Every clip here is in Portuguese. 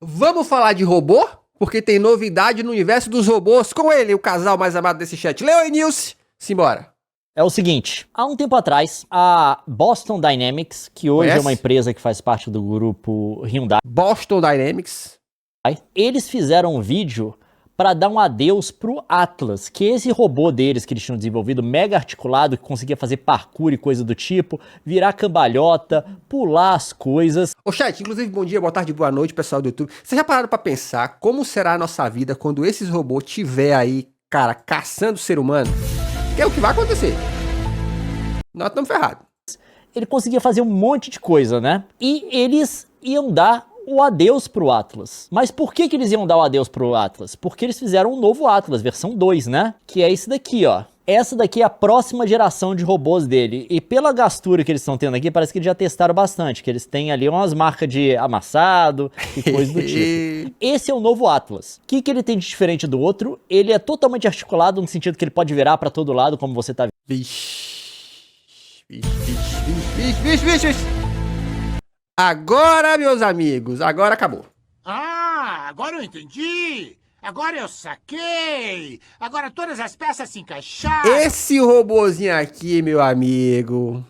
Vamos falar de robô? Porque tem novidade no universo dos robôs com ele, o casal mais amado desse chat, Leo e Nilce. Simbora. É o seguinte, há um tempo atrás, a Boston Dynamics, que hoje Conhece? é uma empresa que faz parte do grupo Hyundai, Boston Dynamics. eles fizeram um vídeo para dar um adeus pro Atlas, que é esse robô deles que eles tinham desenvolvido, mega articulado, que conseguia fazer parkour e coisa do tipo, virar cambalhota, pular as coisas. Ô chat, inclusive bom dia, boa tarde, boa noite, pessoal do YouTube. Vocês já pararam pra pensar como será a nossa vida quando esses robôs tiver aí, cara, caçando o ser humano? Que é o que vai acontecer. Nós estamos ferrados. Ele conseguia fazer um monte de coisa, né? E eles iam dar o adeus pro Atlas. Mas por que eles iam dar o adeus pro Atlas? Porque eles fizeram um novo Atlas, versão 2, né? Que é esse daqui, ó. Essa daqui é a próxima geração de robôs dele. E pela gastura que eles estão tendo aqui, parece que eles já testaram bastante. Que eles têm ali umas marcas de amassado e coisa do tipo. Esse é o novo Atlas. O que ele tem de diferente do outro? Ele é totalmente articulado no sentido que ele pode virar pra todo lado, como você tá vendo. Vixe. Agora, meus amigos, agora acabou. Ah, agora eu entendi! Agora eu saquei! Agora todas as peças se encaixaram! Esse robozinho aqui, meu amigo.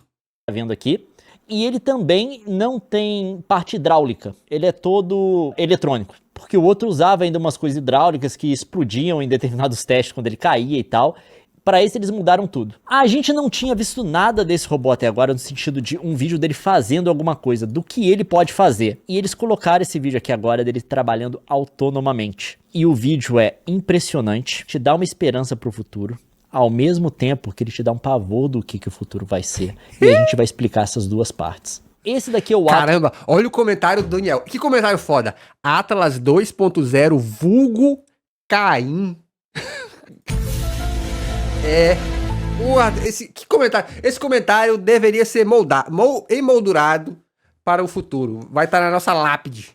Tá vendo aqui? E ele também não tem parte hidráulica. Ele é todo eletrônico. Porque o outro usava ainda umas coisas hidráulicas que explodiam em determinados testes quando ele caía e tal. Para esse eles mudaram tudo. A gente não tinha visto nada desse robô até agora, no sentido de um vídeo dele fazendo alguma coisa, do que ele pode fazer. E eles colocaram esse vídeo aqui agora dele trabalhando autonomamente. E o vídeo é impressionante, te dá uma esperança pro futuro, ao mesmo tempo que ele te dá um pavor do que o futuro vai ser. E a gente vai explicar essas duas partes. Esse daqui é o Atlas. Caramba, olha o comentário do Daniel. Que comentário foda. Atlas 2.0 vulgo Caim. Esse comentário deveria ser emoldurado para o futuro. Vai estar na nossa lápide.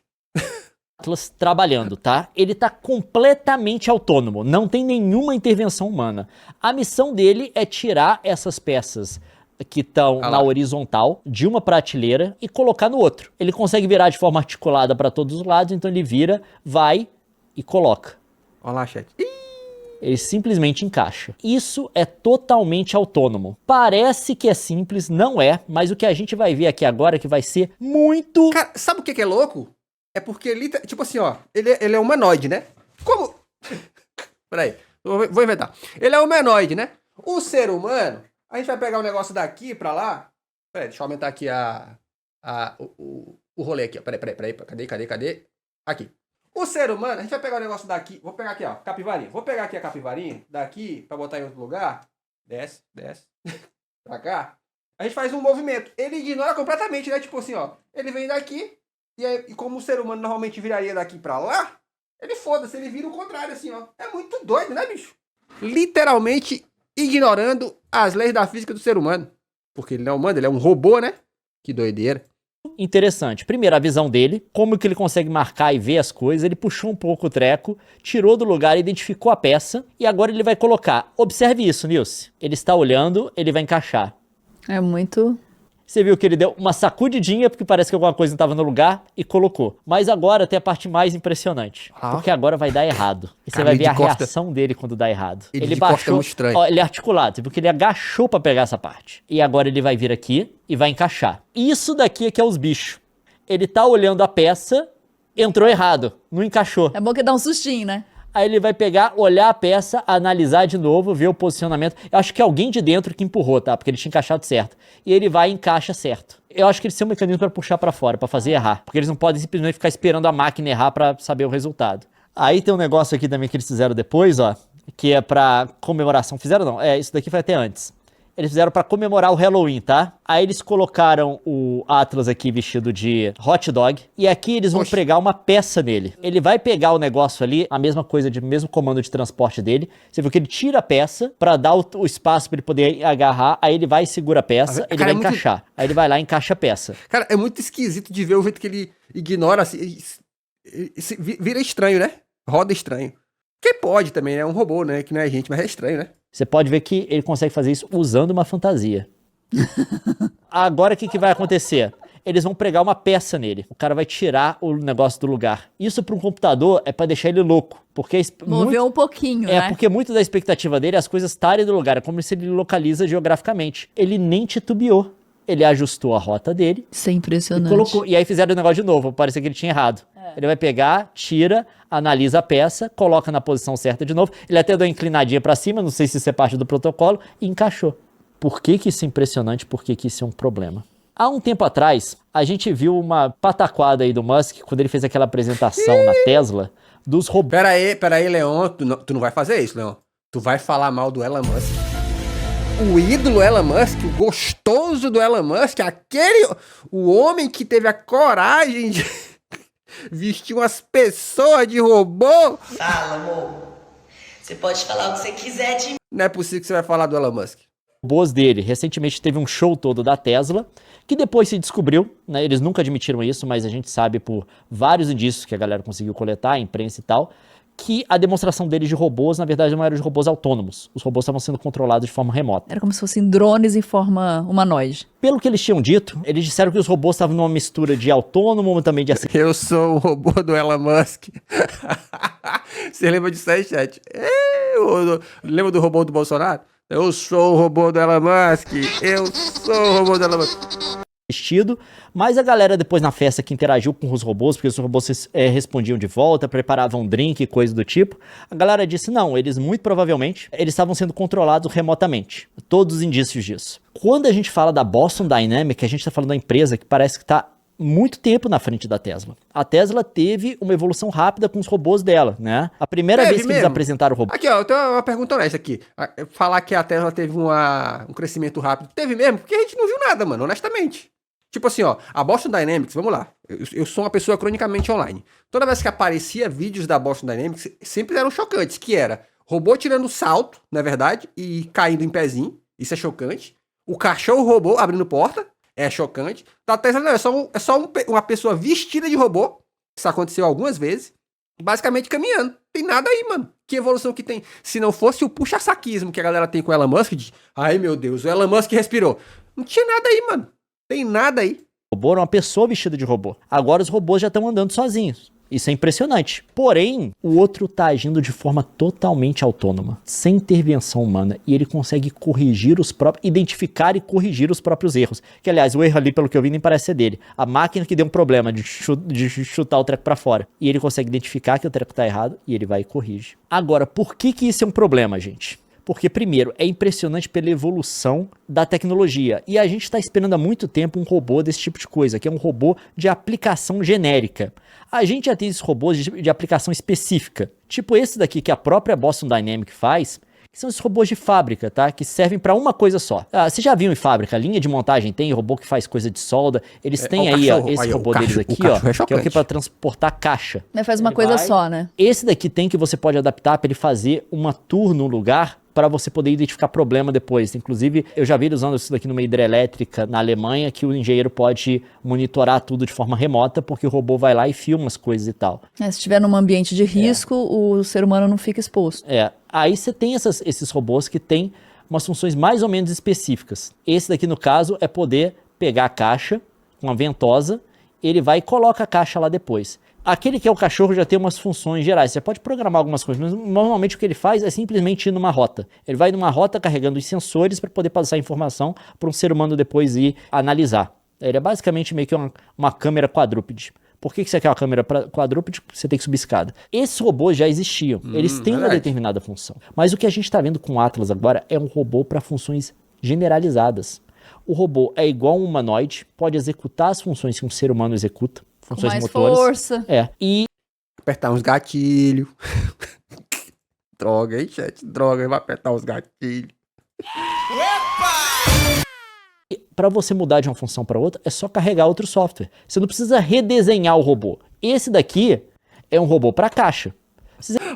Atlas trabalhando, tá? Ele tá completamente autônomo, não tem nenhuma intervenção humana. A missão dele é tirar essas peças que estão na horizontal de uma prateleira e colocar no outro. Ele consegue virar de forma articulada para todos os lados, então ele vira, vai e coloca. Olha lá, chat. Ele simplesmente encaixa. Isso é totalmente autônomo. Parece que é simples, não é, mas o que a gente vai ver aqui agora é que vai ser muito... Cara, sabe o que é louco? É porque ele, tipo assim, ó, ele é humanoide, né? Como? Peraí, vou inventar. Ele é humanoide, né? O ser humano, a gente vai pegar um negócio daqui pra lá. Peraí, deixa eu aumentar aqui o rolê aqui, ó. Peraí. Cadê? Aqui. O ser humano, a gente vai pegar o negócio daqui. Vou pegar aqui, ó, capivarinha. Vou pegar aqui a capivarinha, daqui, pra botar em outro lugar. Desce. Pra cá. A gente faz um movimento. Ele ignora completamente, né? Tipo assim, ó. Ele vem daqui. E como o ser humano normalmente viraria daqui pra lá, ele foda-se, ele vira o contrário, assim, ó. É muito doido, né, bicho? Literalmente ignorando as leis da física do ser humano. Porque ele não é humano, ele é um robô, né? Que doideira. Interessante. Primeiro, a visão dele, como que ele consegue marcar e ver as coisas. Ele puxou um pouco o treco, tirou do lugar, identificou a peça e agora ele vai colocar. Observe isso, Nilce. Ele está olhando, ele vai encaixar. É muito... Você viu que ele deu uma sacudidinha, porque parece que alguma coisa não estava no lugar, e colocou. Mas agora tem a parte mais impressionante. Porque agora vai dar errado. E você vai ver a reação dele quando dá errado. Ele baixou, é muito estranho. Ó, ele é articulado, porque ele agachou pra pegar essa parte. E agora ele vai vir aqui e vai encaixar. Isso daqui é que é os bichos. Ele tá olhando a peça, entrou errado, não encaixou. É bom que dá um sustinho, né? Aí ele vai pegar, olhar a peça, analisar de novo, ver o posicionamento. Eu acho que é alguém de dentro que empurrou, tá? Porque ele tinha encaixado certo. E ele vai e encaixa certo. Eu acho que eles têm um mecanismo pra puxar pra fora, pra fazer errar. Porque eles não podem simplesmente ficar esperando a máquina errar pra saber o resultado. Aí tem um negócio aqui também que eles fizeram depois, ó. Que é pra comemoração. Fizeram não, isso daqui foi até antes. Eles fizeram pra comemorar o Halloween, tá? Aí eles colocaram o Atlas aqui vestido de hot dog. E aqui eles vão pregar uma peça nele. Ele vai pegar o negócio ali, a mesma coisa, mesmo comando de transporte dele. Você viu que ele tira a peça pra dar o espaço pra ele poder agarrar. Aí ele vai e segura a peça, ele vai encaixar. Aí ele vai lá e encaixa a peça. Cara, é muito esquisito de ver o jeito que ele ignora, assim, vira estranho, né? Roda estranho. Que pode também, é um robô, né? Que não é gente, mas é estranho, né? Você pode ver que ele consegue fazer isso usando uma fantasia. Agora o que vai acontecer? eles vão pregar uma peça nele. O cara vai tirar o negócio do lugar. Isso para um computador é para deixar ele louco. Porque Moveu um pouquinho, né? porque muito da expectativa dele é as coisas estarem no lugar. É como se ele localiza geograficamente. Ele nem titubeou. Ele ajustou a rota dele. Isso é E impressionante. colocou, e aí fizeram o negócio de novo, parecia que ele tinha errado. Ele vai pegar, tira, analisa a peça, coloca na posição certa de novo. Ele até deu uma inclinadinha pra cima, não sei se isso é parte do protocolo, e encaixou. Por que que isso é impressionante? Por que que isso é um problema? Há um tempo atrás, a gente viu uma pataquada aí do Musk, quando ele fez aquela apresentação na Tesla, dos robôs. Pera aí, Leon, tu não vai fazer isso, Leon. Tu vai falar mal do Elon Musk. O ídolo Elon Musk, o gostoso do Elon Musk, o homem que teve a coragem de vestir umas pessoas de robô. Fala, amor. Você pode falar o que você quiser de mim. Não é possível que você vai falar do Elon Musk. Robôs dele. Recentemente teve um show todo da Tesla, que depois se descobriu, né, eles nunca admitiram isso, mas a gente sabe por vários indícios que a galera conseguiu coletar, a imprensa e tal, que a demonstração deles de robôs, na verdade, não eram de robôs autônomos. Os robôs estavam sendo controlados de forma remota. Era como se fossem drones em forma humanoide. Pelo que eles tinham dito, eles disseram que os robôs estavam numa mistura de autônomo, mas também de Eu sou o robô do Elon Musk. Você lembra disso aí, chat? Lembra do robô do Bolsonaro? Eu sou o robô do Elon Musk. Eu sou o robô do Elon Musk. vestido, mas a galera depois na festa que interagiu com os robôs, porque os robôs respondiam de volta, preparavam drink e coisa do tipo, a galera disse não, eles muito provavelmente, eles estavam sendo controlados remotamente. Todos os indícios disso. Quando a gente fala da Boston Dynamics, a gente está falando da empresa que parece que está muito tempo na frente da Tesla. A Tesla teve uma evolução rápida com os robôs dela, né? A primeira vez que eles apresentaram o robô... Aqui, ó, eu tenho uma pergunta honesta aqui. Falar que a Tesla teve um crescimento rápido, teve mesmo? Porque a gente não viu nada, mano, honestamente. Tipo assim, ó, a Boston Dynamics, vamos lá, eu sou uma pessoa cronicamente online. Toda vez que aparecia vídeos da Boston Dynamics, sempre eram chocantes, que era robô tirando salto, na verdade, e caindo em pezinho, isso é chocante. O cachorro robô abrindo porta, é chocante. Da Tesla não, é só uma pessoa vestida de robô, isso aconteceu algumas vezes, basicamente caminhando. Tem nada aí, mano. Que evolução que tem. Se não fosse o puxa-saquismo que a galera tem com o Elon Musk, de, ai meu Deus, o Elon Musk respirou. Não tinha nada aí, mano. Tem nada aí. O robô era uma pessoa vestida de robô. Agora os robôs já estão andando sozinhos. Isso é impressionante. Porém, o outro tá agindo de forma totalmente autônoma, sem intervenção humana, e ele consegue corrigir os próprios, identificar e corrigir os próprios erros. Que, aliás, o erro ali, pelo que eu vi, nem parece ser dele. A máquina que deu um problema de chutar o treco pra fora. E ele consegue identificar que o treco tá errado, e ele vai e corrige. Agora, por que isso é um problema, gente? Porque, primeiro, é impressionante pela evolução da tecnologia. E a gente está esperando há muito tempo um robô desse tipo de coisa, que é um robô de aplicação genérica. A gente já tem esses robôs de aplicação específica. Tipo esse daqui que a própria Boston Dynamics faz, que são esses robôs de fábrica, tá? Que servem para uma coisa só. Você já viu em fábrica, a linha de montagem tem robô que faz coisa de solda. Eles têm aí, ó, esse robô deles aqui, ó, que é o que para transportar caixa. Mas faz uma coisa só, né? Esse daqui tem que você pode adaptar para ele fazer uma tour no lugar para você poder identificar problema depois. Inclusive, eu já vi ele usando isso daqui numa hidrelétrica na Alemanha, que o engenheiro pode monitorar tudo de forma remota, porque o robô vai lá e filma as coisas e tal. Se estiver num ambiente de risco, o ser humano não fica exposto. Aí você tem esses robôs que têm umas funções mais ou menos específicas. Esse daqui, no caso, é poder pegar a caixa com uma ventosa, ele vai e coloca a caixa lá depois. Aquele que é o cachorro já tem umas funções gerais. Você pode programar algumas coisas, mas normalmente o que ele faz é simplesmente ir numa rota. Ele vai numa rota carregando os sensores para poder passar a informação para um ser humano depois ir analisar. Ele é basicamente meio que uma câmera quadrúpede. Por que você quer uma câmera quadrúpede? Você tem que subir escada. Esses robôs já existiam. Eles têm uma determinada função. Mas o que a gente está vendo com o Atlas agora é um robô para funções generalizadas. O robô é igual a um humanoide, pode executar as funções que um ser humano executa. Funções com mais motores. Força. E apertar uns gatilhos. Droga, hein, chat? Droga, vai apertar os gatilhos. Para você mudar de uma função para outra, é só carregar outro software. Você não precisa redesenhar o robô. Esse daqui é um robô para caixa.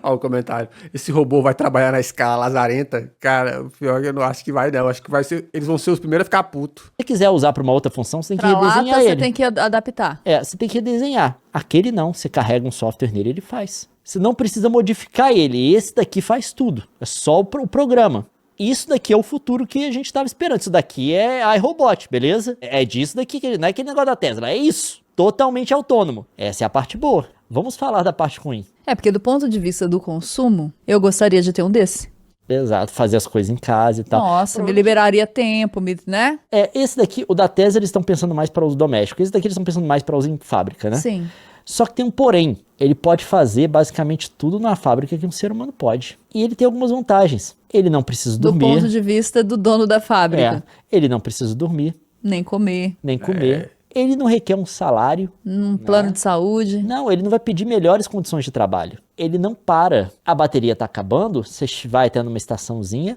Olha o comentário. Esse robô vai trabalhar na escala lazarenta? Cara, o pior que eu não acho que vai, não. Acho que eles vão ser os primeiros a ficar putos. Se você quiser usar para uma outra função, você tem que pra redesenhar lata, ele. Você tem que adaptar. Você tem que redesenhar. Aquele não, você carrega um software nele, ele faz. Você não precisa modificar ele. Esse daqui faz tudo. É só o programa. Isso daqui é o futuro que a gente estava esperando. Isso daqui é iRobot, beleza? É disso daqui, não é aquele negócio da Tesla, é isso. Totalmente autônomo. Essa é a parte boa. Vamos falar da parte ruim. Porque do ponto de vista do consumo, eu gostaria de ter um desse. Exato, fazer as coisas em casa e tal. Nossa, me liberaria tempo, né? Esse daqui, o da Tesla, eles estão pensando mais para uso doméstico. Esse daqui eles estão pensando mais para uso em fábrica, né? Sim. Só que tem um porém. Ele pode fazer basicamente tudo na fábrica que um ser humano pode. E ele tem algumas vantagens. Ele não precisa Do dormir. ponto de vista do dono da fábrica. Ele não precisa dormir, Nem comer. nem comer. Ele não requer um salário. Um plano de saúde. Não, ele não vai pedir melhores condições de trabalho. Ele não para. A bateria tá acabando, você vai tendo uma estaçãozinha,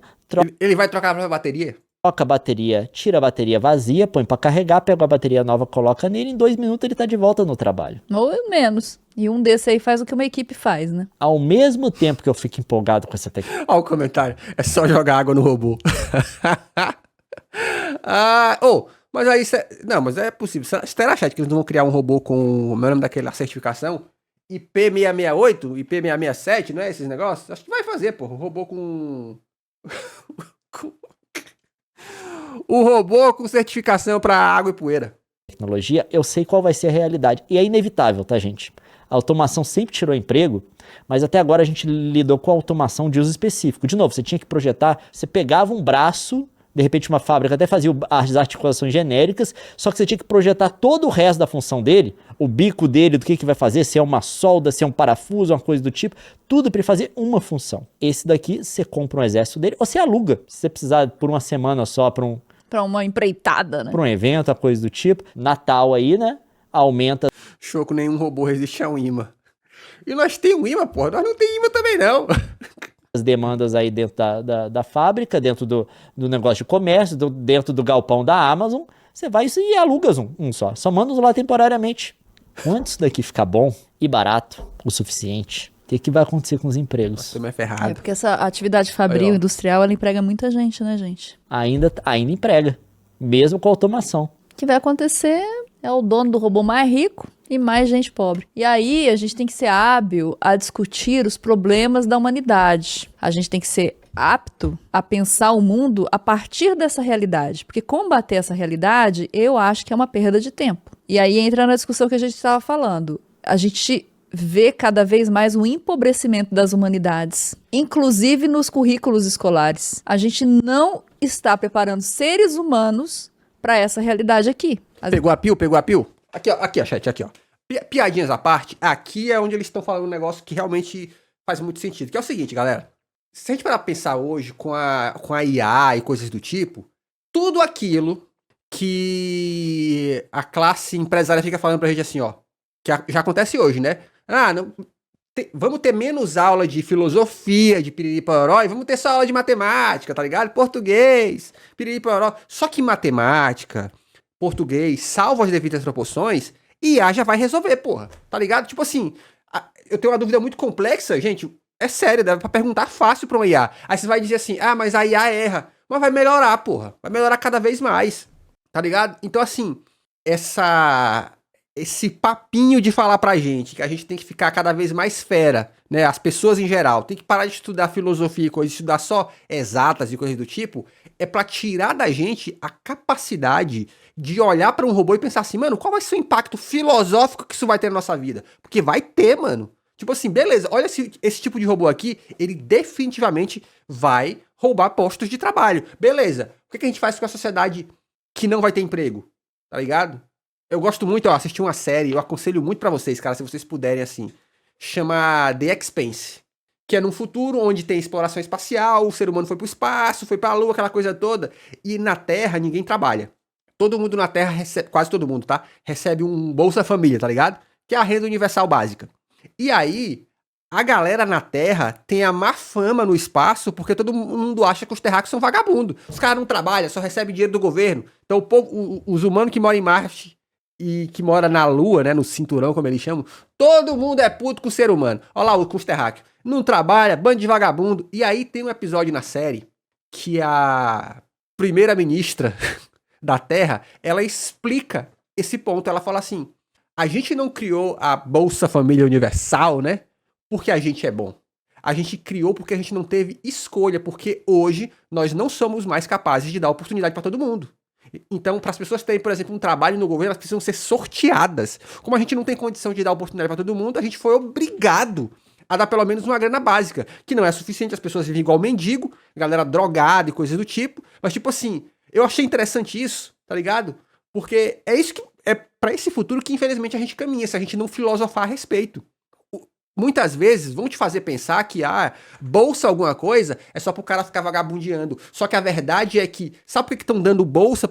Ele vai trocar a bateria? troca a bateria, tira a bateria vazia, põe pra carregar, pega a bateria nova, coloca nele, em 2 minutos ele tá de volta no trabalho. Ou menos. E um desse aí faz o que uma equipe faz, né? Ao mesmo tempo que eu fico empolgado com essa tecnologia, Olha o comentário. É só jogar água no robô. Mas aí... Não, mas é possível. Será, chat, que eles não vão criar um robô com o meu nome daquela certificação? IP668, IP667, não é esses negócios? Acho que vai fazer, pô. Um robô com... O robô com certificação pra água e poeira. eu sei qual vai ser a realidade. E é inevitável, tá, gente? A automação sempre tirou emprego, mas até agora a gente lidou com a automação de uso específico. De novo, você tinha que projetar, você pegava um braço, de repente uma fábrica até fazia as articulações genéricas, só que você tinha que projetar todo o resto da função dele, o bico dele, do que vai fazer, se é uma solda, se é um parafuso, uma coisa do tipo, tudo para ele fazer uma função. Esse daqui, você compra um exército dele, ou você aluga, se você precisar por uma semana só Pra uma empreitada, né? para um evento, a coisa do tipo. Natal aí, né? Aumenta. Choco, nenhum robô resiste a um imã. E nós temos um imã, porra. Nós não tem imã também, não. As demandas aí dentro da fábrica, dentro do negócio de comércio, dentro do galpão da Amazon. Você vai e aluga um só. Só manda lá temporariamente. Antes isso daqui ficar bom e barato o suficiente, o que vai acontecer com os empregos? Você é ferrado. Porque essa atividade fabril, Aí, ó. industrial, ela emprega muita gente, né, gente? Ainda emprega, mesmo com a automação. O que vai acontecer é o dono do robô mais rico e mais gente pobre. E aí a gente tem que ser hábil a discutir os problemas da humanidade. A gente tem que ser apto a pensar o mundo a partir dessa realidade. Porque combater essa realidade, eu acho que é uma perda de tempo. E aí entra na discussão que a gente estava falando. A gente vê cada vez mais o empobrecimento das humanidades, inclusive nos currículos escolares. A gente não está preparando seres humanos para essa realidade aqui. Pegou a pio? Aqui, ó, chat, aqui, ó. Piadinhas à parte, aqui é onde eles estão falando um negócio que realmente faz muito sentido. Que é o seguinte, galera. Se a gente parar pra pensar hoje com a IA e coisas do tipo, tudo aquilo que a classe empresária fica falando pra gente assim, ó, que já acontece hoje, né? Vamos ter menos aula de filosofia, de piriri-pororó, e vamos ter só aula de matemática, tá ligado? Português, piriri-pororó. Só que matemática, português, salvo as devidas proporções, IA já vai resolver, porra. Tá ligado? Tipo assim, eu tenho uma dúvida muito complexa, gente, é sério, dá pra perguntar fácil pra uma IA. Aí você vai dizer assim, mas a IA erra. Mas vai melhorar, porra. Vai melhorar cada vez mais. Tá ligado? Então, assim, esse papinho de falar pra gente que a gente tem que ficar cada vez mais fera, né? As pessoas em geral, tem que parar de estudar filosofia e coisas, estudar só exatas e coisas do tipo, é pra tirar da gente a capacidade de olhar pra um robô e pensar assim, mano, qual vai ser o impacto filosófico que isso vai ter na nossa vida? Porque vai ter, mano. Tipo assim, beleza, olha esse tipo de robô aqui, ele definitivamente vai roubar postos de trabalho. Beleza, o que a gente faz com a sociedade que não vai ter emprego? Tá ligado? Eu gosto muito, assisti uma série, eu aconselho muito pra vocês, cara, se vocês puderem, assim, chama The Expanse, que é num futuro onde tem exploração espacial, o ser humano foi pro espaço, foi pra lua, aquela coisa toda, e na Terra ninguém trabalha. Todo mundo na Terra recebe, quase todo mundo, tá? Recebe um Bolsa Família, tá ligado? Que é a renda universal básica. E aí, a galera na Terra tem a má fama no espaço porque todo mundo acha que os terráqueos são vagabundos. Os caras não trabalham, só recebem dinheiro do governo. Então, os humanos que moram em Marte e que moram na Lua, né, no cinturão, como eles chamam, todo mundo é puto com o ser humano. Olha lá, com os terráqueos. Não trabalha, bando de vagabundo. E aí tem um episódio na série que a primeira-ministra da Terra, ela explica esse ponto. Ela fala assim, a gente não criou a Bolsa Família Universal, né? Porque a gente é bom. a gente criou porque a gente não teve escolha, porque hoje nós não somos mais capazes de dar oportunidade para todo mundo. Então, para as pessoas terem, por exemplo, um trabalho no governo, elas precisam ser sorteadas. Como a gente não tem condição de dar oportunidade para todo mundo, a gente foi obrigado a dar pelo menos uma grana básica, que não é suficiente, as pessoas vivem igual mendigo, galera drogada e coisas do tipo, mas tipo assim, eu achei interessante isso, tá ligado? Porque é isso que é para esse futuro que infelizmente a gente caminha, se a gente não filosofar a respeito. Muitas vezes vão te fazer pensar que bolsa alguma coisa é só pro cara ficar vagabundeando. Só que a verdade é que, sabe por que estão dando bolsa?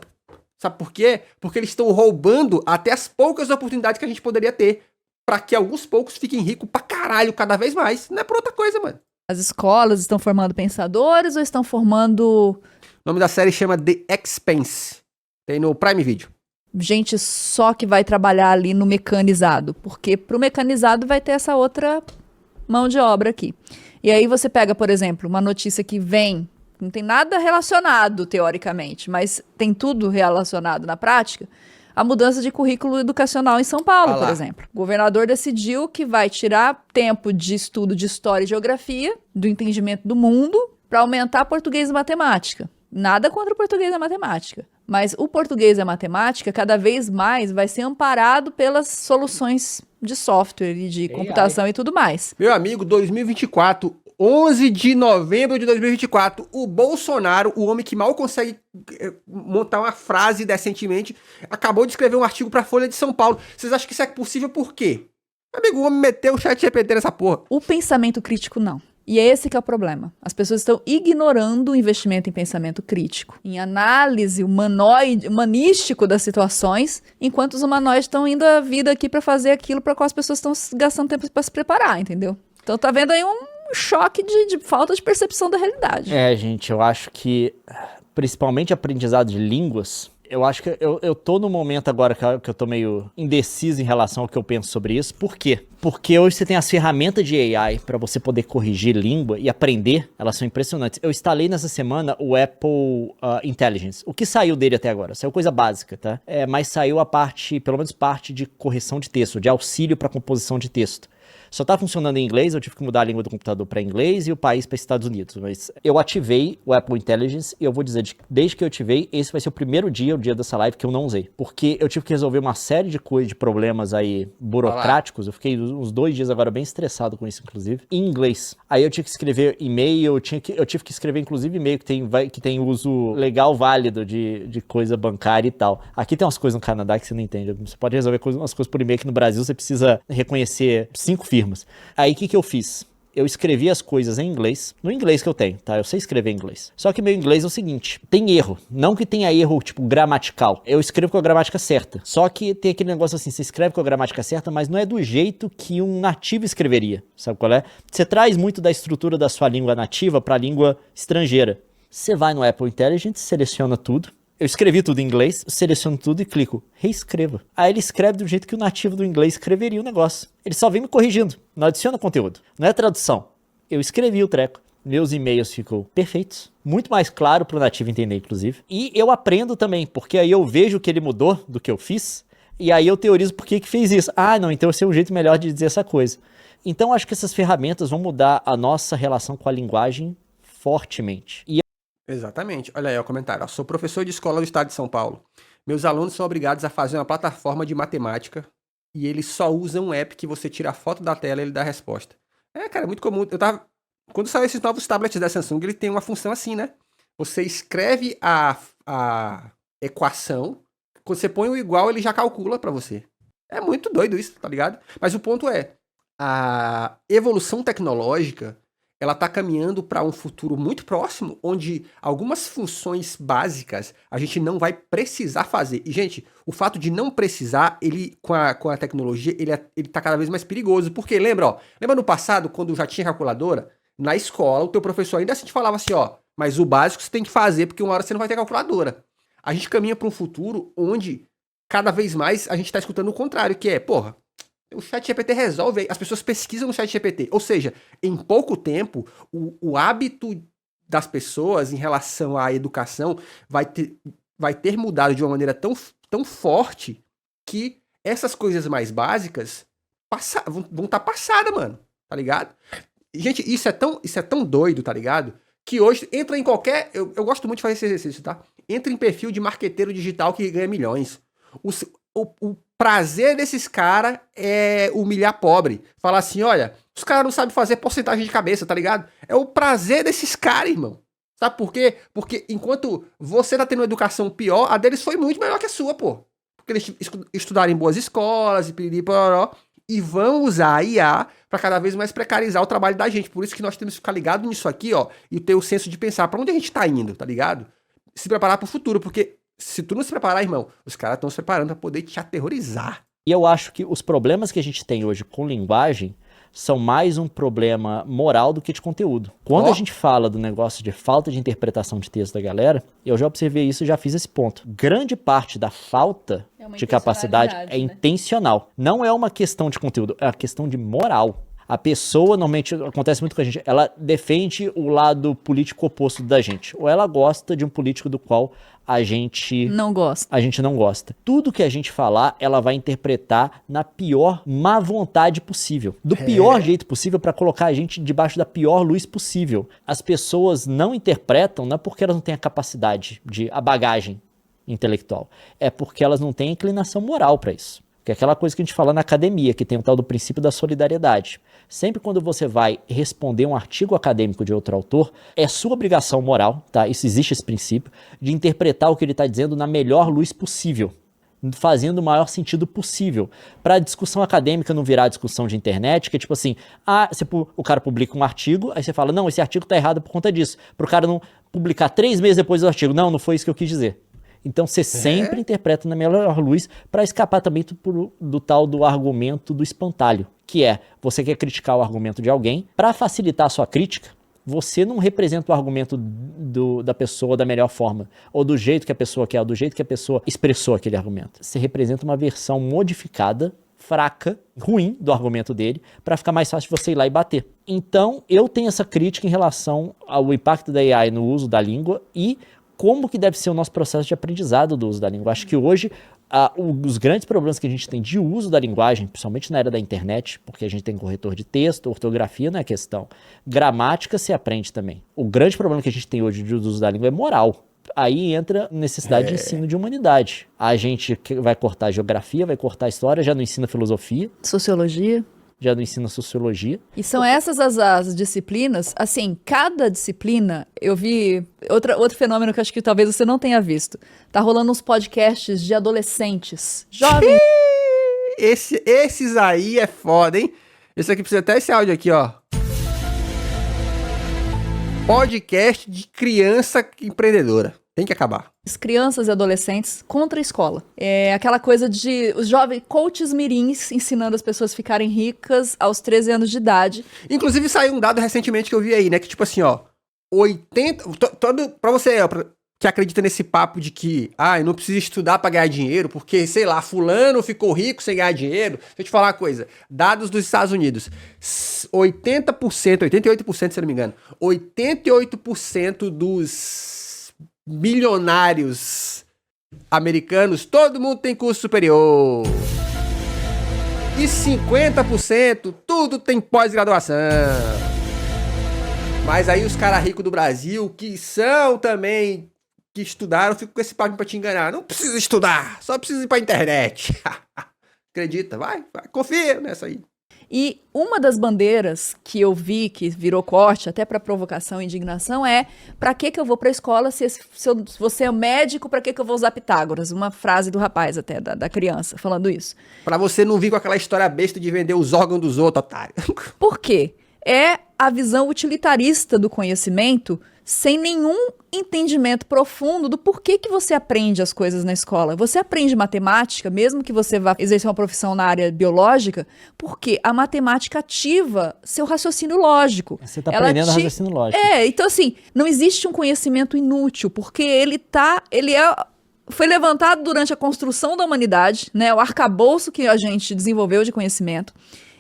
Sabe por quê? Porque eles estão roubando até as poucas oportunidades que a gente poderia ter, pra que alguns poucos fiquem ricos pra caralho cada vez mais. Não é pra outra coisa, mano. As escolas estão formando pensadores ou estão formando O nome da série chama The Expanse. Tem no Prime Video. gente só que vai trabalhar ali no mecanizado? Porque pro mecanizado vai ter essa outra mão de obra aqui. E aí você pega, por exemplo, uma notícia que vem, não tem nada relacionado teoricamente, mas tem tudo relacionado na prática, a mudança de currículo educacional em São Paulo, por exemplo. O governador decidiu que vai tirar tempo de estudo de história e geografia, do entendimento do mundo, para aumentar português e matemática. Nada contra o português e a matemática. Mas o português e a matemática, cada vez mais, vai ser amparado pelas soluções de software e de computação e tudo mais. Meu amigo, 2024, 11 de novembro de 2024, o Bolsonaro, o homem que mal consegue montar uma frase decentemente, acabou de escrever um artigo pra Folha de São Paulo. Vocês acham que isso é possível por quê? Amigo, o homem meteu o ChatGPT nessa porra. O pensamento crítico, não. E é esse que é o problema. As pessoas estão ignorando o investimento em pensamento crítico, em análise humanístico das situações, enquanto os humanoides estão indo à vida aqui para fazer aquilo para qual as pessoas estão gastando tempo para se preparar, entendeu? Então tá vendo aí um choque de falta de percepção da realidade. Gente, eu acho que, principalmente aprendizado de línguas, eu acho que eu tô no momento agora que eu tô meio indeciso em relação ao que eu penso sobre isso. Por quê? Porque hoje você tem as ferramentas de AI para você poder corrigir língua e aprender, elas são impressionantes. Eu instalei nessa semana o Apple Intelligence. O que saiu dele até agora? Saiu coisa básica, tá? Mas saiu a parte, pelo menos parte de correção de texto, de auxílio para composição de texto. Só tá funcionando em inglês, eu tive que mudar a língua do computador para inglês e o país para Estados Unidos. Mas eu ativei o Apple Intelligence e eu vou dizer, desde que eu ativei, esse vai ser o primeiro dia, o dia dessa live, que eu não usei. Porque eu tive que resolver uma série de coisas, de problemas aí burocráticos. Eu fiquei uns 2 dias agora bem estressado com isso, inclusive, em inglês. Aí eu tive que escrever e-mail, eu tive que escrever, inclusive, e-mail que tem uso legal, válido de coisa bancária e tal. Aqui tem umas coisas no Canadá que você não entende. Você pode resolver umas coisas por e-mail que no Brasil você precisa reconhecer 5 firmas. Aí o que eu fiz? Eu escrevi as coisas em inglês, no inglês que eu tenho, tá? Eu sei escrever em inglês. Só que meu inglês é o seguinte, tem erro. Não que tenha erro, tipo, gramatical. Eu escrevo com a gramática certa. Só que tem aquele negócio assim, você escreve com a gramática certa, mas não é do jeito que um nativo escreveria. Sabe qual é? Você traz muito da estrutura da sua língua nativa para a língua estrangeira. Você vai no Apple Intelligence, seleciona tudo. Eu escrevi tudo em inglês, seleciono tudo e clico, reescreva. Aí ele escreve do jeito que o nativo do inglês escreveria o negócio. Ele só vem me corrigindo, não adiciona conteúdo, não é tradução. Eu escrevi o treco, meus e-mails ficam perfeitos, muito mais claro para o nativo entender, inclusive. E eu aprendo também, porque aí eu vejo o que ele mudou do que eu fiz, e aí eu teorizo por que fez isso. Não, então esse é um jeito melhor de dizer essa coisa. Então acho que essas ferramentas vão mudar a nossa relação com a linguagem fortemente. Exatamente. Olha aí o comentário. Sou professor de escola do estado de São Paulo. Meus alunos são obrigados a fazer uma plataforma de matemática e eles só usam um app que você tira a foto da tela e ele dá a resposta. Cara, é muito comum. Quando saiu esses novos tablets da Samsung, ele tem uma função assim, né? Você escreve a equação, quando você põe o igual, ele já calcula pra você. É muito doido isso, tá ligado? Mas o ponto é, a evolução tecnológica, ela está caminhando para um futuro muito próximo, onde algumas funções básicas a gente não vai precisar fazer. E, gente, o fato de não precisar, ele com a tecnologia, ele tá cada vez mais perigoso. Porque, lembra no passado, quando já tinha calculadora, na escola, o teu professor ainda assim te falava assim, mas o básico você tem que fazer, porque uma hora você não vai ter calculadora. A gente caminha para um futuro onde, cada vez mais, a gente está escutando o contrário, que é, o ChatGPT resolve, as pessoas pesquisam no ChatGPT. Ou seja, em pouco tempo, o hábito das pessoas em relação à educação vai ter mudado de uma maneira tão forte que essas coisas mais básicas vão estar passadas, mano. Tá ligado? Gente, isso é tão doido, tá ligado? Que hoje entra em qualquer... Eu gosto muito de fazer esse exercício, tá? Entra em perfil de marqueteiro digital que ganha milhões. O prazer desses caras é humilhar pobre. Falar assim, olha, os caras não sabem fazer porcentagem de cabeça, tá ligado? É o prazer desses caras, irmão. Sabe por quê? Porque enquanto você tá tendo uma educação pior, a deles foi muito melhor que a sua, pô. Porque eles estudaram em boas escolas e vão usar a IA para cada vez mais precarizar o trabalho da gente. Por isso que nós temos que ficar ligado nisso aqui, ó, e ter o senso de pensar pra onde a gente tá indo, tá ligado? Se preparar pro futuro, porque se tu não se preparar, irmão, os caras estão se preparando pra poder te aterrorizar. E eu acho que os problemas que a gente tem hoje com linguagem são mais um problema moral do que de conteúdo. Quando a gente fala do negócio de falta de interpretação de texto da galera, eu já observei isso e já fiz esse ponto. Grande parte da falta de capacidade é intencional. Não é uma questão de conteúdo, é uma questão de moral. A pessoa, normalmente, acontece muito com a gente, ela defende o lado político oposto da gente. Ou ela gosta de um político do qual a gente não gosta. A gente não gosta. Tudo que a gente falar, ela vai interpretar na pior má vontade possível. Do pior jeito possível para colocar a gente debaixo da pior luz possível. As pessoas não interpretam, não é porque elas não têm a capacidade, a bagagem intelectual. É porque elas não têm inclinação moral para isso. Que é aquela coisa que a gente fala na academia, que tem o tal do princípio da solidariedade. Sempre quando você vai responder um artigo acadêmico de outro autor, é sua obrigação moral, tá? Isso existe esse princípio, de interpretar o que ele está dizendo na melhor luz possível, fazendo o maior sentido possível. Para a discussão acadêmica não virar discussão de internet, que é tipo assim, o cara publica um artigo, aí você fala, não, esse artigo está errado por conta disso. Para o cara não publicar 3 meses depois do artigo, não foi isso que eu quis dizer. Então você sempre interpreta na melhor luz para escapar também do tal do argumento do espantalho, que é, você quer criticar o argumento de alguém, para facilitar a sua crítica, você não representa o argumento da pessoa da melhor forma, ou do jeito que a pessoa quer, ou do jeito que a pessoa expressou aquele argumento. Você representa uma versão modificada, fraca, ruim do argumento dele, para ficar mais fácil de você ir lá e bater. Então, eu tenho essa crítica em relação ao impacto da AI no uso da língua e como que deve ser o nosso processo de aprendizado do uso da língua. Acho que hoje, os grandes problemas que a gente tem de uso da linguagem, principalmente na era da internet, porque a gente tem corretor de texto, ortografia não é questão, gramática se aprende também. O grande problema que a gente tem hoje de uso da língua é moral. Aí entra necessidade de ensino de humanidade. A gente vai cortar geografia, vai cortar história, já não ensina filosofia. Sociologia. Já não ensina sociologia. E são essas as disciplinas, assim, cada disciplina, eu vi outro fenômeno que acho que talvez você não tenha visto. Tá rolando uns podcasts de adolescentes, jovens. Esses aí é foda, hein? Esse aqui precisa até esse áudio aqui, ó. Podcast de criança empreendedora. Tem que acabar. Crianças e adolescentes contra a escola. É aquela coisa de os jovens coaches mirins ensinando as pessoas a ficarem ricas aos 13 anos de idade. Inclusive saiu um dado recentemente que eu vi aí, né? Que tipo assim, ó, 80... Pra você que acredita nesse papo de que, eu não preciso estudar pra ganhar dinheiro, porque, sei lá, fulano ficou rico sem ganhar dinheiro. Deixa eu te falar uma coisa. Dados dos Estados Unidos. 80%, 88%, se eu não me engano. 88% dos milionários americanos, todo mundo tem curso superior. E 50%, tudo tem pós-graduação. Mas aí os caras ricos do Brasil, que são também, que estudaram, ficam com esse papo pra te enganar. Não precisa estudar, só precisa ir pra internet. Acredita, vai, confia nessa aí. E uma das bandeiras que eu vi, que virou corte, até para provocação e indignação, é: pra que eu vou pra escola se você é médico, pra que eu vou usar Pitágoras? Uma frase do rapaz até, da criança, falando isso. Pra você não vir com aquela história besta de vender os órgãos dos outros, otário. Por quê? É a visão utilitarista do conhecimento, sem nenhum entendimento profundo do porquê que você aprende as coisas na escola. Você aprende matemática, mesmo que você vá exercer uma profissão na área biológica, porque a matemática ativa seu raciocínio lógico. Você está aprendendo raciocínio lógico. Então assim, não existe um conhecimento inútil, porque foi levantado durante a construção da humanidade, né, o arcabouço que a gente desenvolveu de conhecimento,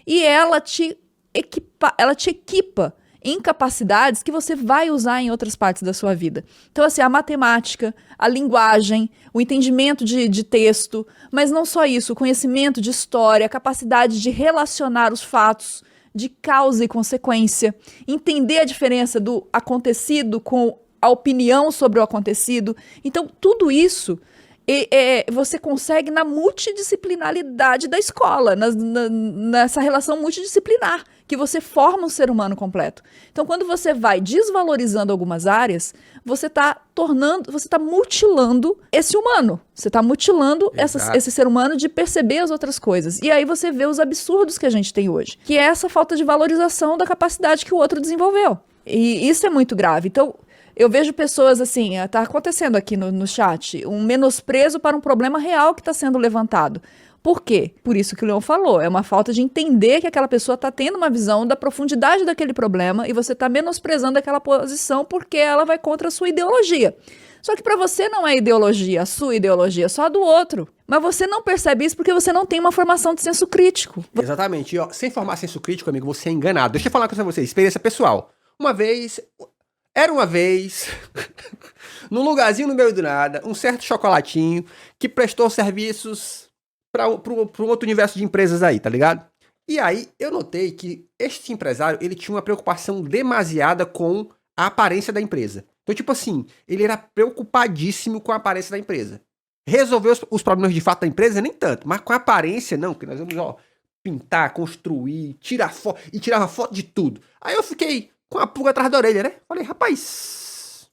e ela te equipa em capacidades que você vai usar em outras partes da sua vida. Então, assim, a matemática, a linguagem, o entendimento de texto, mas não só isso, o conhecimento de história, a capacidade de relacionar os fatos de causa e consequência, entender a diferença do acontecido com a opinião sobre o acontecido. Então, tudo isso você consegue na multidisciplinaridade da escola, nessa relação multidisciplinar, que você forma um ser humano completo. Então, quando você vai desvalorizando algumas áreas, você está mutilando esse humano. Você está mutilando esse ser humano de perceber as outras coisas. E aí você vê os absurdos que a gente tem hoje, que é essa falta de valorização da capacidade que o outro desenvolveu. E isso é muito grave. Então, eu vejo pessoas assim, tá acontecendo aqui no chat, um menosprezo para um problema real que está sendo levantado. Por quê? Por isso que o Leon falou, é uma falta de entender que aquela pessoa está tendo uma visão da profundidade daquele problema e você está menosprezando aquela posição porque ela vai contra a sua ideologia. Só que para você não é ideologia, a sua ideologia, é só a do outro. Mas você não percebe isso porque você não tem uma formação de senso crítico. Exatamente. E, ó, sem formar senso crítico, amigo, você é enganado. Deixa eu falar uma coisa pra você, experiência pessoal. Era uma vez, num lugarzinho no meio do nada, um certo chocolatinho que prestou serviços para um outro universo de empresas aí, tá ligado? E aí eu notei que este empresário, ele tinha uma preocupação demasiada com a aparência da empresa. Então, tipo assim, ele era preocupadíssimo com a aparência da empresa. Resolveu os problemas de fato da empresa? Nem tanto, mas com a aparência não, porque nós vamos, ó, pintar, construir, tirar foto, e tirava foto de tudo. Aí eu fiquei com a pulga atrás da orelha, né? Falei, rapaz,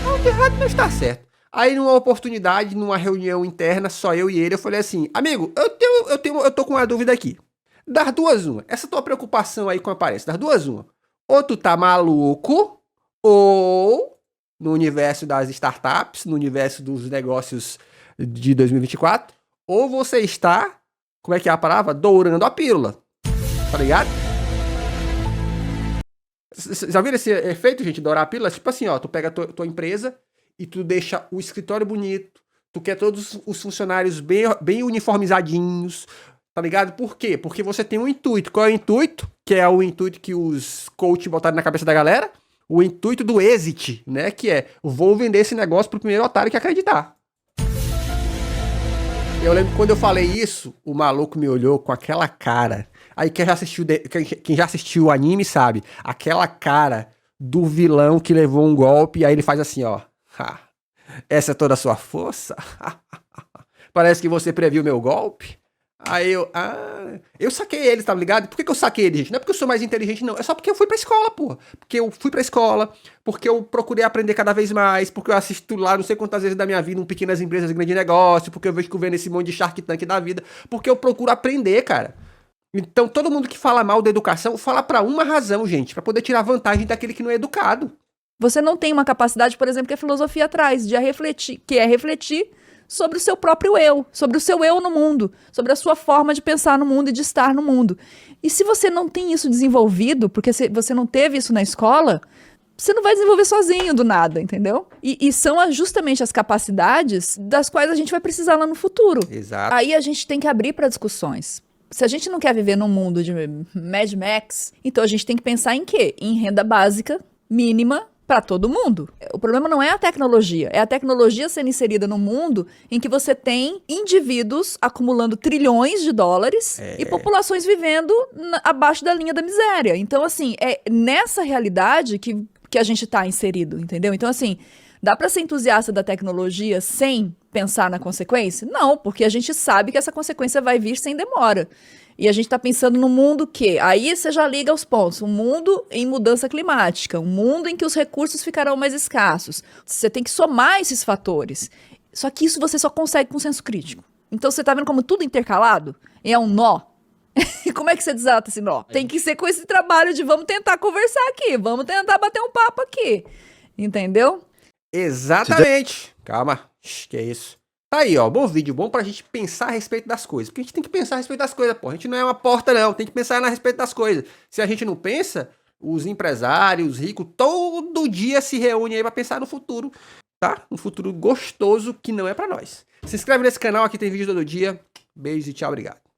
algo de errado não está certo. Aí numa oportunidade, numa reunião interna, só eu e ele, eu falei assim, amigo, eu tô com uma dúvida aqui. Das duas, uma. Essa tua preocupação aí com a aparência, das duas, uma. Ou tu tá maluco, ou no universo das startups, no universo dos negócios de 2024, ou você está, como é que é a palavra? Dourando a pílula. Tá ligado? Já viram esse efeito, gente, dourar a pílula? Tipo assim, ó, tu pega a tua empresa e tu deixa o escritório bonito, tu quer todos os funcionários bem uniformizadinhos, tá ligado? Por quê? Porque você tem um intuito. Qual é o intuito? Que é o intuito que os coaches botaram na cabeça da galera? O intuito do exit, né? Que é, vou vender esse negócio pro primeiro otário que acreditar. Eu lembro que quando eu falei isso, o maluco me olhou com aquela cara. Aí quem já assistiu o anime sabe, aquela cara do vilão que levou um golpe, aí ele faz assim, ó. Essa é toda a sua força? Parece que você previu meu golpe. Aí eu saquei ele, tá ligado? Por que eu saquei ele, gente? Não é porque eu sou mais inteligente, não. É só porque eu fui pra escola, porra. Porque eu fui pra escola, porque eu procurei aprender cada vez mais, porque eu assisto lá não sei quantas vezes da minha vida um Pequenas Empresas, Grande Negócio, porque eu vejo que eu vendo esse monte de Shark Tank da vida, porque eu procuro aprender, cara. Então todo mundo que fala mal da educação, fala pra uma razão, gente, pra poder tirar vantagem daquele que não é educado. Você não tem uma capacidade, por exemplo, que a filosofia traz, de refletir sobre o seu próprio eu, sobre o seu eu no mundo, sobre a sua forma de pensar no mundo e de estar no mundo. E se você não tem isso desenvolvido, porque você não teve isso na escola, você não vai desenvolver sozinho do nada, entendeu? E são justamente as capacidades das quais a gente vai precisar lá no futuro. Exato. Aí a gente tem que abrir para discussões. Se a gente não quer viver num mundo de Mad Max, então a gente tem que pensar em quê? Em renda básica mínima para todo mundo. O problema não é a tecnologia, é a tecnologia sendo inserida num mundo em que você tem indivíduos acumulando trilhões de dólares e populações vivendo abaixo da linha da miséria. Então, assim, é nessa realidade que a gente está inserido, entendeu? Então, assim, dá para ser entusiasta da tecnologia sem pensar na consequência? Não, porque a gente sabe que essa consequência vai vir sem demora. E a gente está pensando no mundo que, aí você já liga os pontos, um mundo em mudança climática, um mundo em que os recursos ficarão mais escassos. Você tem que somar esses fatores. Só que isso você só consegue com senso crítico. Então você está vendo como tudo intercalado? É um nó. Como é que você desata esse nó? Tem que ser com esse trabalho de vamos tentar conversar aqui, vamos tentar bater um papo aqui. Entendeu? Exatamente. Calma. Que é isso. Tá aí, ó, bom vídeo, bom pra gente pensar a respeito das coisas. Porque a gente tem que pensar a respeito das coisas, pô. A gente não é uma porta, não. Tem que pensar a respeito das coisas. Se a gente não pensa, os empresários, os ricos, todo dia se reúnem aí pra pensar no futuro, tá? Um futuro gostoso que não é pra nós. Se inscreve nesse canal, aqui tem vídeo todo dia. Beijo e tchau, obrigado.